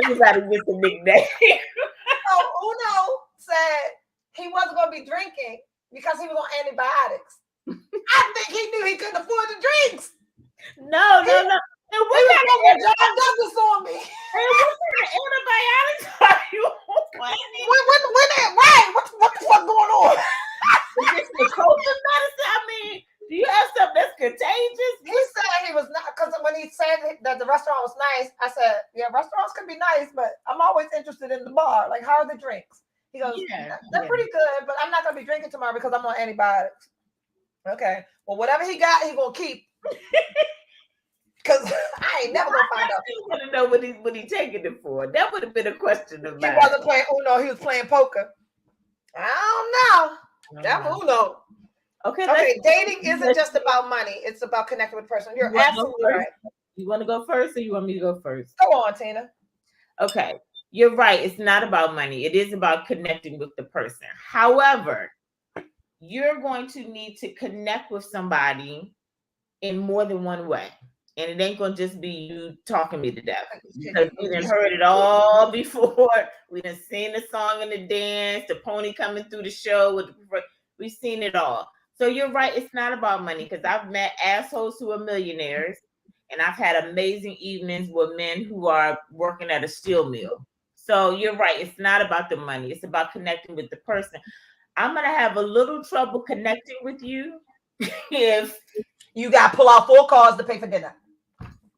Everybody gets a nickname. So Uno said he wasn't going to be drinking because he was on antibiotics. I think he knew he couldn't afford the drinks. No. And we got John Douglas on me. Hey, what kind of antibiotics are you on? What the fuck going on? Is this the COVID medicine? I mean, do you have something that's contagious? He said he was not, because when he said that the restaurant was nice, I said, yeah, restaurants can be nice, but I'm always interested in the bar. Like, how are the drinks? He goes, they're pretty good, but I'm not going to be drinking tomorrow because I'm on antibiotics. Okay. Well, whatever he got, he's going to keep. Because I ain't never going to find out. I want to know what he taking it for. That would have been a question of mine. He wasn't playing Uno. He was playing poker. I don't know. That's Uno. Okay. Dating isn't just about money. It's about connecting with a person. You're absolutely right. You want to go first, or you want me to go first? Go on, Tina. Okay. You're right. It's not about money. It is about connecting with the person. However, you're going to need to connect with somebody in more than one way. And it ain't going to just be you talking me to death. Because we done heard it all before. We done seen the song and the dance, the pony coming through the show. We've seen it all. So you're right. It's not about money, because I've met assholes who are millionaires. And I've had amazing evenings with men who are working at a steel mill. So you're right. It's not about the money. It's about connecting with the person. I'm going to have a little trouble connecting with you if you got to pull out 4 cars to pay for dinner.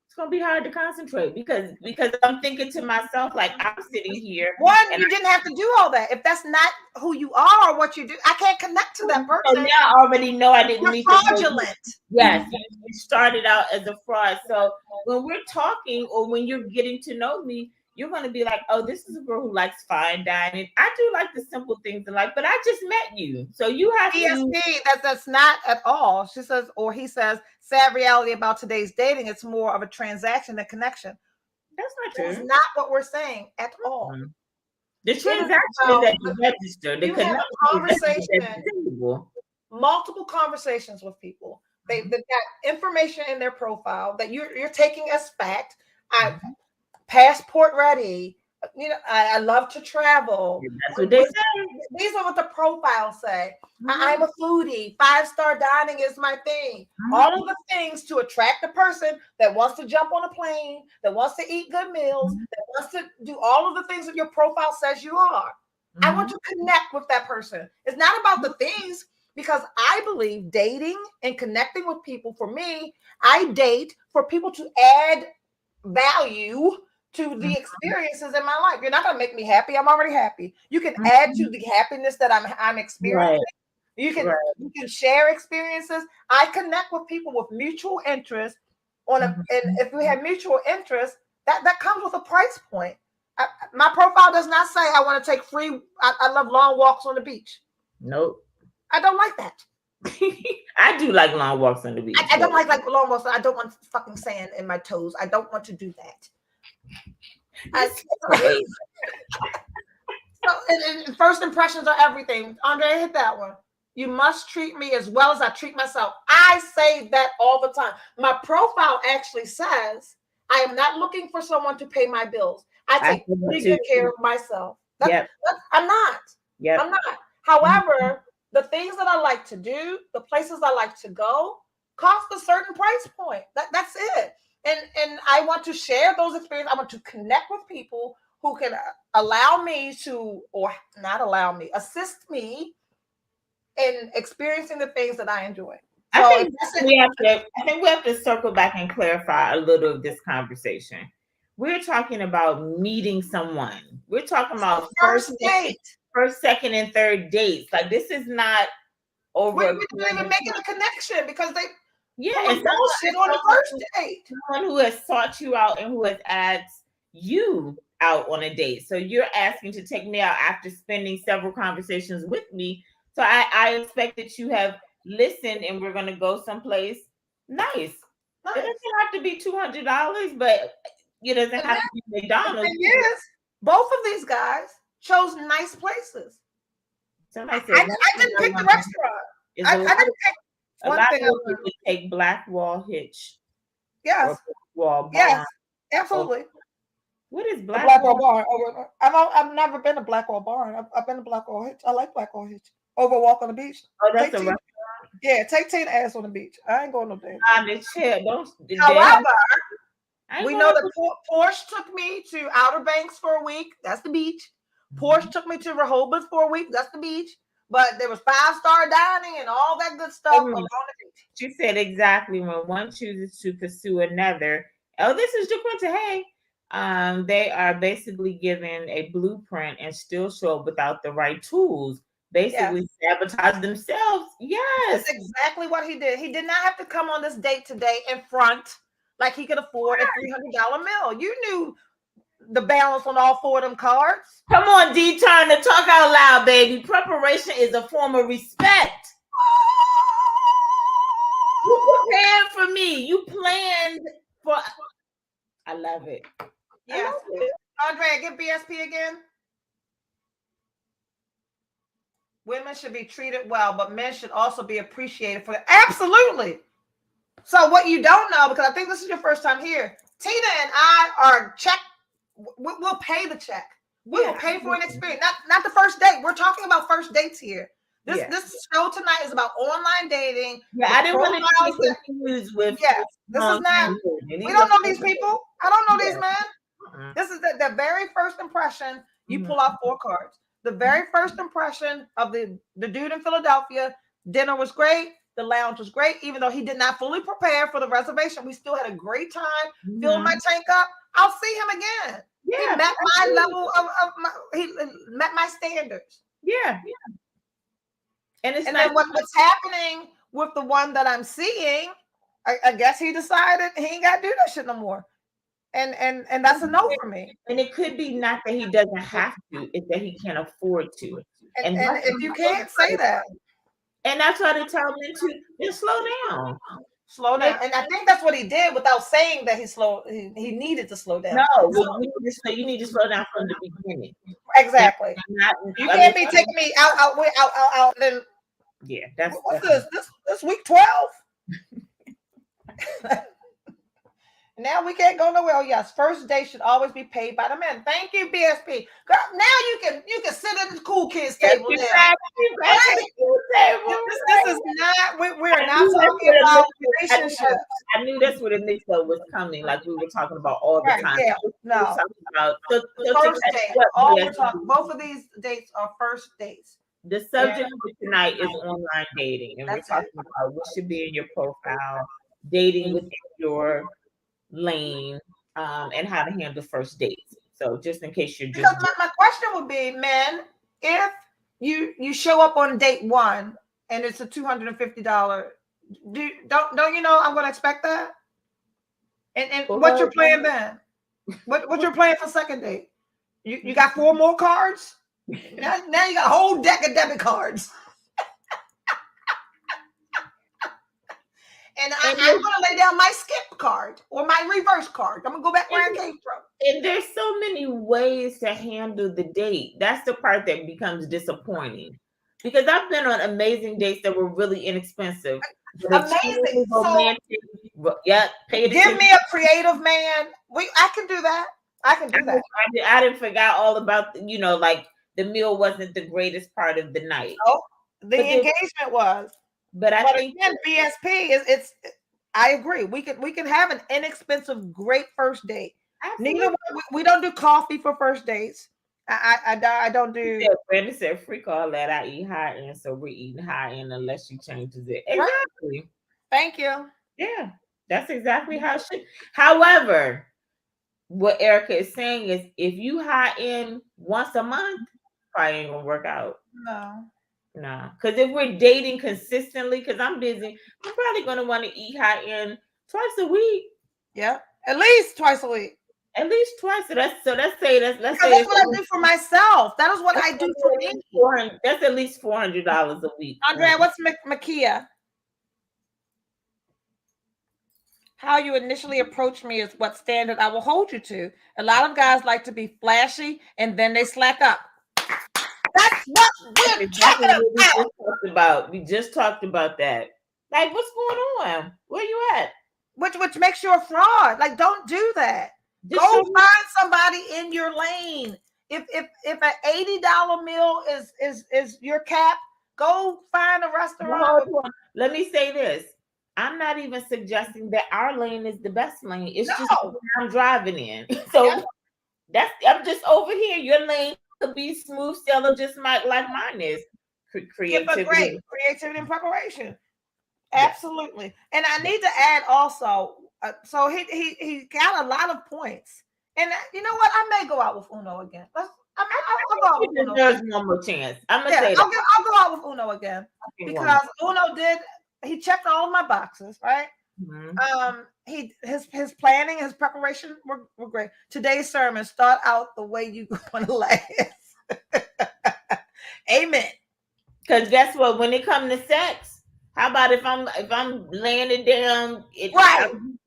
It's going to be hard to concentrate because I'm thinking to myself, like, I'm sitting here. One, you didn't have to do all that. If that's not who you are or what you do, I can't connect to that person. So now I already know I didn't meet fraudulent. Yes, you started out as a fraud. So when we're talking or when you're getting to know me, you're going to be like, oh, this is a girl who likes fine dining. I do like the simple things in life, but I just met you. So you have ESP, that's not at all. She says, or he says, sad reality about today's dating, it's more of a transaction than connection. That's not true. That's not what we're saying at all. Mm-hmm. The transaction is at the register. The you have a conversation, multiple conversations with people. They've got information in their profile that you're taking as fact. Passport ready. You know, I love to travel. That's what they say. These are what the profiles say. I'm a foodie. 5-star dining is my thing. All of the things to attract a person that wants to jump on a plane, that wants to eat good meals, that wants to do all of the things that your profile says you are. I want to connect with that person. It's not about the things, because I believe dating and connecting with people, for me, I date for people to add value to the experiences in my life. You're not going to make me happy. I'm already happy. You can add to the happiness that I'm experiencing. Right. You can share experiences. I connect with people with mutual interest and if we have mutual interest, that comes with a price point. My profile does not say I want to take free. I love long walks on the beach. Nope. I don't like that. I do like long walks on the beach. I don't like long walks. I don't want fucking sand in my toes. I don't want to do that. And first impressions are everything. Andre, hit that one. You must treat me as well as I treat myself. I say that all the time. My profile actually says I am not looking for someone to pay my bills. I take pretty good care of myself. I'm not. I'm not. However, the things that I like to do, the places I like to go, cost a certain price point. That's it. And I want to share those experiences. I want to connect with people who can allow me to, or not allow me, assist me in experiencing the things that I enjoy. So I think we have to circle back and clarify a little of this conversation. We're talking about meeting someone. We're talking about first date, first, second, and third dates. Like, this is not over. We're not even making a connection because they. And bullshit on the first date. Someone who has sought you out and who has asked you out on a date. So you're asking to take me out after spending several conversations with me. So I expect that you have listened and we're going to go someplace nice. It doesn't have to be $200, but it doesn't have to be McDonald's. Yes, both of these guys chose nice places. I didn't pick the restaurant. I didn't pick. A lot of people would take Blackwall Hitch. Yes. Blackwall Barn. Yes, absolutely. What is Blackwall Barn? I've never been to Blackwall Barn. I've been to Blackwall Hitch. I like Blackwall Hitch. Over Walk on the Beach. Oh, that's a restaurant. Yeah, take Tina ass on the beach. I ain't going no there. However, we know that Porsche took me to Outer Banks for a week. That's the beach. Porsche took me to Rehoboth for a week. That's the beach. But there was 5-star dining and all that good stuff on the beach. She said exactly, when one chooses to pursue another. Oh, this is DeQuinta. Hey, they are basically given a blueprint and still show up without the right tools. Basically sabotage themselves. Yes. That's exactly what he did. He did not have to come on this date today in front like he could afford a $300 meal. You knew the balance on all 4 of them cards. Come on, D Turner, talk out loud, baby. Preparation is a form of respect. You prepared for me. You planned for. I love it. Yes. Andrea, get BSP again. Women should be treated well, but men should also be appreciated for it. Absolutely. So what you don't know, because I think this is your first time here, Tina and I are we'll pay the check. We will pay for an experience, not the first date. We're talking about first dates here. This show tonight is about online dating. Yeah, I didn't want to be confused with. Yes, this is not. We don't know these people. I don't know these men. This is the very first impression. You pull out 4 cards. The very first impression of the dude in Philadelphia. Dinner was great. The lounge was great, even though he did not fully prepare for the reservation. We still had a great time. Filled my tank up. I'll see him again. Yeah, he met my level he met my standards. Yeah. And then what's happening with the one that I'm seeing, I guess he decided he ain't got to do that shit no more. and that's a no for me. And it could be not that he doesn't have to, it's that he can't afford to. And if you can't say that, and that's why they tell men to just slow down. Slow down. And I think that's what he did without saying that he needed to slow down. No, you need to slow down from the beginning. Exactly. You can't be taking me out. Then yeah, what's this week 12? Now we can't go nowhere. Oh, yes, first day should always be paid by the men. Thank you, BSP. Girl, now you can sit at the cool kids table now. Right. This is not. We're not talking about relationships. I knew that's where the mix up was coming. Like we were talking about all the time. Yeah, no. About First date. Both of these dates are first dates. The subject for tonight is online dating, and we're talking about what should be in your profile, dating within your lane, and how to handle first dates. So just in case you're just my question would be, men, if you show up on date 1 and it's a $250, don't you know I'm going to expect that? And what's your plan then? What's your plan for second date? You got 4 more cards? Now you got a whole deck of debit cards. And I'm going to lay down my skip card or my reverse card. I'm going to go back where I came from. And there's so many ways to handle the date. That's the part that becomes disappointing. Because I've been on amazing dates that were really inexpensive. Amazing. Romantic. Yeah. Give me a creative man. I can do that. I can do that. I didn't forget all about, like the meal wasn't the greatest part of the night. Oh, the engagement was. But I think again, BSP is. I agree. We can have an inexpensive, great first date. Neither we don't do coffee for first dates. I don't do. Yeah, Brandon said, "Freak all that. I eat high end, so we're eating high end unless she changes it." Exactly. Right. Thank you. Yeah, that's exactly how it should. However, what Erica is saying is, if you high end once a month, probably ain't gonna work out. No, because if we're dating consistently, because I'm busy, I'm probably going to want to eat high end twice a week. Yeah, at least twice a week. At least twice. Let's say that's what I do for myself. That is what I do for me. That's at least $400 a week. Andrea, what's Makia? How you initially approach me is what standard I will hold you to. A lot of guys like to be flashy and then they slack up. That's what we're talking about. We just talked about that. Like, what's going on? Where you at? Which makes you a fraud. Like, don't do that. Go find somebody in your lane. If an $80 meal is your cap, go find a restaurant. Let me say this. I'm not even suggesting that our lane is the best lane. It's just what I'm driving in. So I'm just over here. Your lane could be smooth sailing, just like mine is. Creativity and preparation. Absolutely. And I need to add also, so he got a lot of points. And you know what? I may go out with Uno again. I'll go out with Uno. There's one more chance. I'm gonna say I'll go out with Uno again because Uno he checked all of my boxes, right? Mm-hmm. His planning, his preparation were great. Today's sermon, start out the way you want to last. Amen. Because guess what? When it comes to sex, how about if I'm laying it down,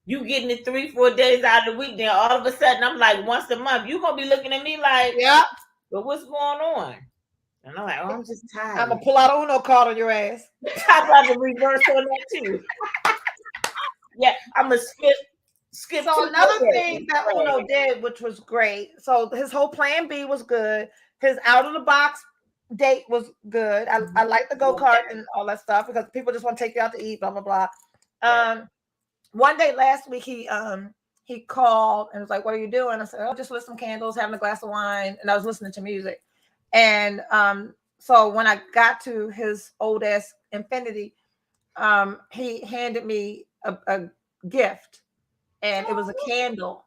you getting it 3-4 days out of the week, then all of a sudden I'm like once a month, you're gonna be looking at me like, but what's going on? And I'm like, I'm just tired. I'm gonna pull out an Uno card on your ass. How about the reverse on that too? Yeah, I'm gonna skip. So another thing that Uno did, which was great. So his whole plan B was good. His out of the box date was good. I like the go-kart and all that stuff because people just want to take you out to eat, blah blah blah. One day last week he called and was like, "What are you doing?" I said, "Oh, just lit some candles, having a glass of wine," and I was listening to music. And so when I got to his old ass Infinity, he handed me a gift, and it was a candle.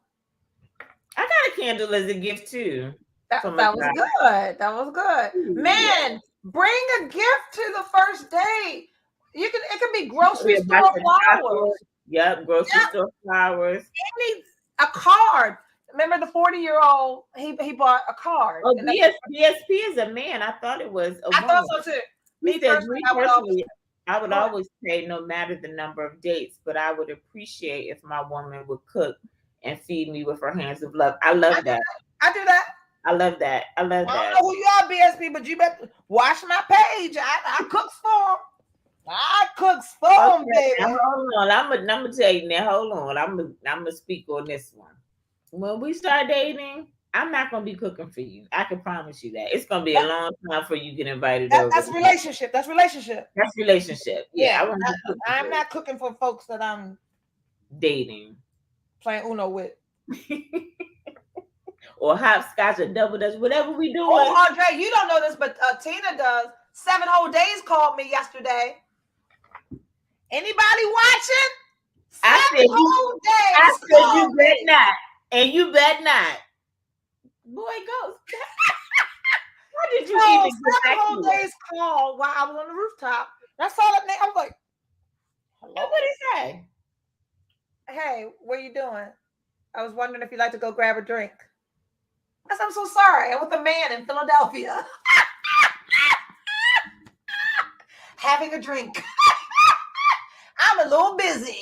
I got a candle as a gift too. That was good. That was good. Man, bring a gift to the first date. It can be grocery store flowers. Yep, grocery store flowers. A card. Remember the 40-year-old? He bought a card. Oh, BSP is a man. I thought it was a woman. I thought so too. Me personally, I would always say no matter the number of dates, but I would appreciate if my woman would cook and feed me with her hands of love. I love that. I do that. I love that. I love that. I don't know who you are, BSP, but you better watch my page. I cooks for him. I cooks for him, baby. Now, hold on. I'm gonna tell you now. Hold on. I'm gonna speak on this one. When we start dating, I'm not gonna be cooking for you. I can promise you that. It's gonna be a long time before you get invited over. That's relationship. That's relationship. That's relationship. Yeah. I'm not cooking for folks that I'm dating, playing Uno with. Or hopscotch or double dutch, whatever we do. Oh, Andre, you don't know this, but Tina does. 7 whole days called me yesterday. Anybody watching? 7 whole days. I said you bet not, and you bet not. Boy, go. How did you even get 7 whole days call while I was on the rooftop? That's all that. I was like, hello? What did he say? Hey, what are you doing? I was wondering if you'd like to go grab a drink. I said, I'm so sorry. I'm with a man in Philadelphia. Having a drink. I'm a little busy.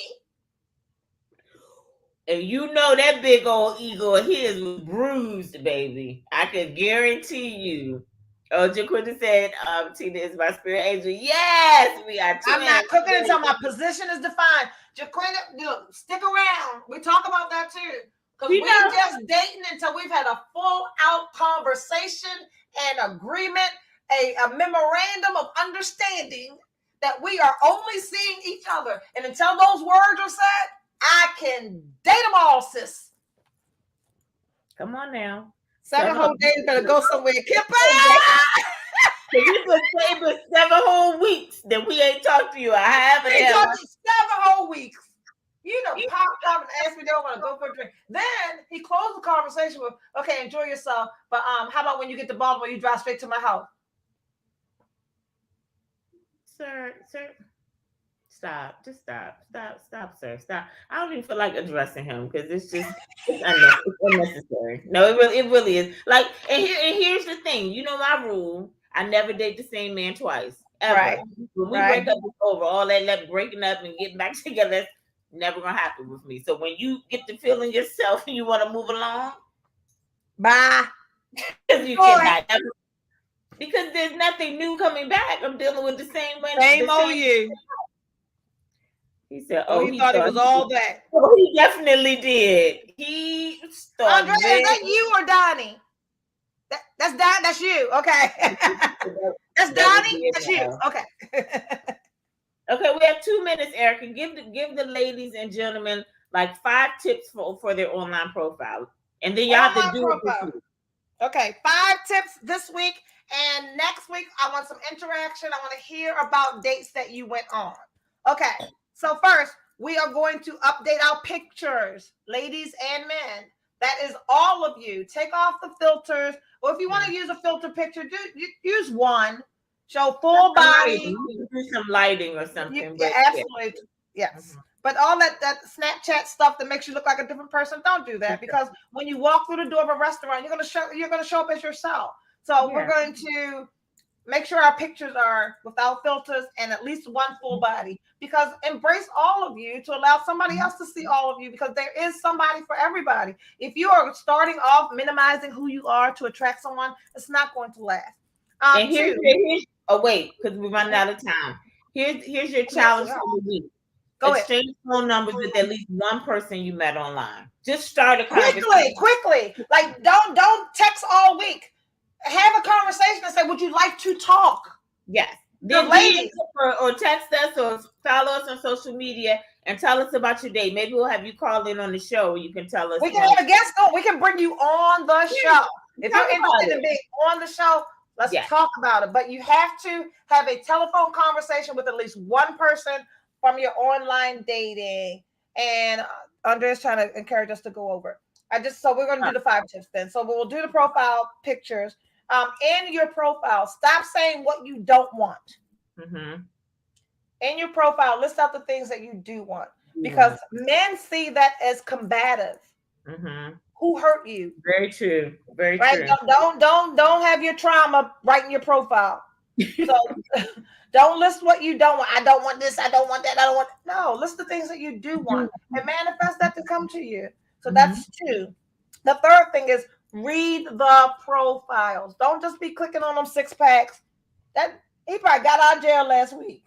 And you know that big old ego of his was bruised, baby. I can guarantee you. Oh, Jaquinta said, Tina is my spirit angel. Yes, we are. I'm not cooking until my position is defined. Jaquinta, stick around. We talk about that too. Because we're just dating until we've had a full-out conversation and agreement, a memorandum of understanding that we are only seeing each other. And until those words are said, I can date them all, sis. Come on now. 7 whole days, better go somewhere. Kipper! You could say for 7 whole weeks that we ain't talked to you. I haven't. 7 whole weeks. You know, popped up and asked me, "Don't want to go for a drink?" Then he closed the conversation with, "Okay, enjoy yourself, but how about when you get to Baltimore, you drive straight to my house?" Sir, stop. Just stop, sir, stop. I don't even feel like addressing him because it's unnecessary. No, it really is. Like, and here's the thing. You know my rule. I never date the same man twice. Ever. Right. When we break up, it's over. All that breaking up and getting back together. Never gonna happen with me. So when you get to feeling yourself and you want to move along, bye. You cannot. Because there's nothing new coming back. I'm dealing with the same way. Same old you. He said, he thought it was all that. Oh, he definitely did. He started. Andre, is that you or Donnie? That's Don. That's you. Okay. That's Donnie. That's you. Okay. Okay, we have 2 minutes, Erica. Give the ladies and gentlemen like 5 tips for their online profile. And then you have to do it. Okay, 5 tips this week. And next week, I want some interaction. I want to hear about dates that you went on. Okay, so first, we are going to update our pictures, ladies and men. That is all of you. Take off the filters. Or if you want to use a filter picture, use one. Show full body. Do some lighting or something. Yeah, absolutely. Yes. Mm-hmm. But all that Snapchat stuff that makes you look like a different person, don't do that. Because when you walk through the door of a restaurant, you're gonna show up as yourself. So we're going to make sure our pictures are without filters and at least one full body. Because embrace all of you to allow somebody else to see all of you, because there is somebody for everybody. If you are starting off minimizing who you are to attract someone, it's not going to last. And here's wait, because we're running out of time. Here's your challenge for the week. Exchange phone numbers with at least one person you met online. Just start a conversation. Quickly. Like don't text all week. Have a conversation and say, "Would you like to talk?" Yes. Then ladies, or text us or follow us on social media and tell us about your day. Maybe we'll have you call in on the show. You can tell us. We can have a guest on. We can bring you on the show. If you're interested in being on the show, let's talk about it. But you have to have a telephone conversation with at least one person from your online dating. And Andrea's trying to encourage us to go over. So we're going to do the 5 tips then. So we'll do the profile pictures. In your profile, stop saying what you don't want. Mm-hmm. In your profile, list out the things that you do want. Because men see that as combative. Mm-hmm. Who hurt you? Very true. Very Right? true. Don't have your trauma right in your profile. So don't list what you don't want. I don't want this. I don't want that. I don't want. No, list the things that you do want and manifest that to come to you. So that's 2. The third thing is read the profiles. Don't just be clicking on them 6-packs. That he probably got out of jail last week.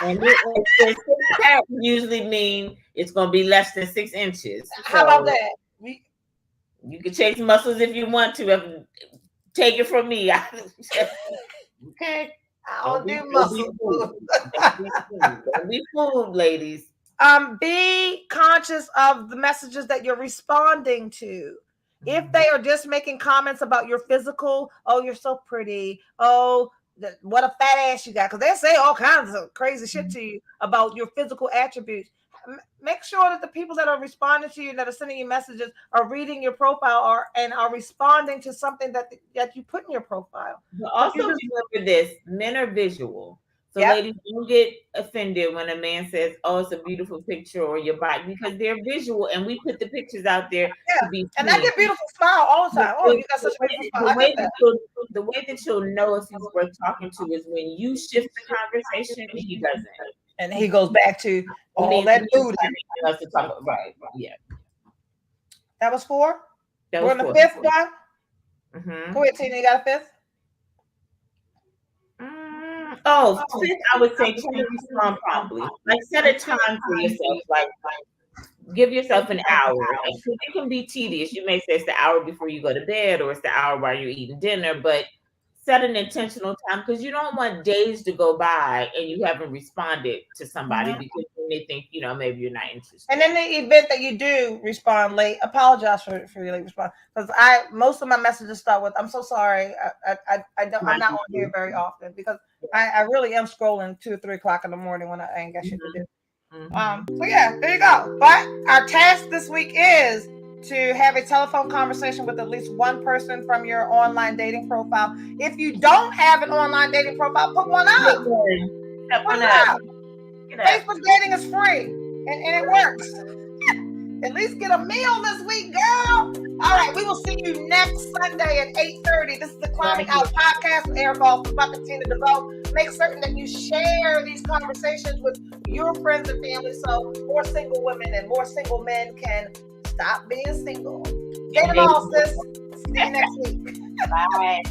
And 6-pack usually mean it's going to be less than 6 inches. How about that? You can chase muscles if you want to. Take it from me. Okay. I don't do muscle. Don't be fooled, ladies. Be conscious of the messages that you're responding to. If they are just making comments about your physical, oh, you're so pretty, oh, what a fat ass you got, because they say all kinds of crazy shit to you about your physical attributes. Make sure that the people that are responding to you, that are sending you messages, are reading your profile and are responding to something that you put in your profile. But also remember this: men are visual. So ladies, don't get offended when a man says, "Oh, it's a beautiful picture," or your body, because they're visual, and we put the pictures out there to be. And I get beautiful smile all the time. Oh, you got such a beautiful smile. The way that you'll know if he's worth talking to is when you shift the conversation and he doesn't. And he goes back to all that booty. Right. Yeah. That was 4? We're on the 5th one? Mm-hmm. Go ahead, Tina. You got a 5th? Fifth, I would say try to respond promptly. Like set a time for yourself. Like give yourself an hour. It can be tedious. You may say it's the hour before you go to bed or it's the hour while you're eating dinner, but set an intentional time, because you don't want days to go by and you haven't responded to somebody because they think, maybe you're not interested. And in the event that you do respond late, apologize for your late response, because most of my messages start with, "I'm so sorry. I'm not on here very often," because I really am scrolling 2 or 3 o'clock in the morning when I ain't got shit to do. So yeah, there you go. But our task this week is to have a telephone conversation with at least one person from your online dating profile. If you don't have an online dating profile, put one up. Facebook dating is free and it works. At least get a meal this week, girl. All right, we will see you next Sunday at 8:30. This is the Climbing Out Podcast with Eric Goff and Tina DeVoe. Make certain that you share these conversations with your friends and family so more single women and more single men can stop being single. Get them all, sis. See you next week. Bye.